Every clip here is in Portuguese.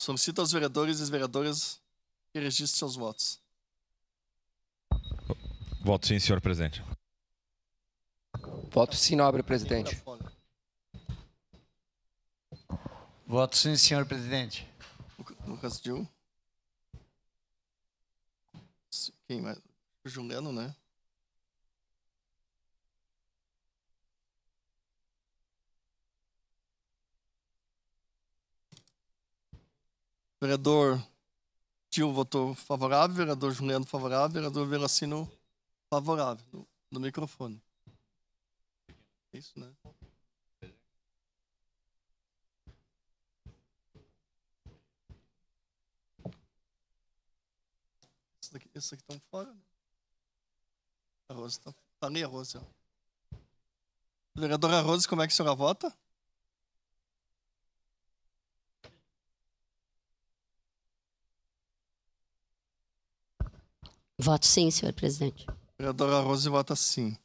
Solicito aos vereadores e às vereadoras que registrem seus votos. Voto sim, senhor presidente. Voto sim, nobre presidente. Voto sim, senhor presidente. Lucas Dil. Quem mais? O Juliano, né? Vereador Dil votou favorável, vereador Juliano favorável, vereador Velacino favorável. No microfone. É isso, né? Esses aqui estão fora, né? A Rose tá ali, a Rose, ó. Vereadora Rose, como é que a senhora vota? Voto sim, senhor presidente. Vereadora Rose vota sim.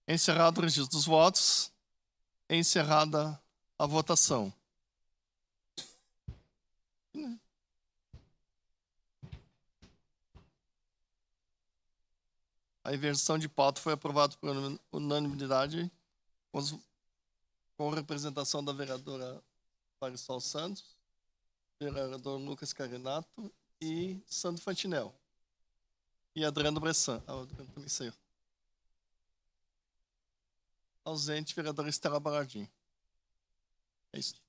Encerrado o registro dos votos, encerrada a votação. A inversão de pauta foi aprovada por unanimidade, com representação da vereadora Marisol Santos, vereador Lucas Carinato e Sandro Fantinel. E Adriano Bressan. Ah, o Adriano também saiu. Ausente, vereadora Estela Balardim. É isso.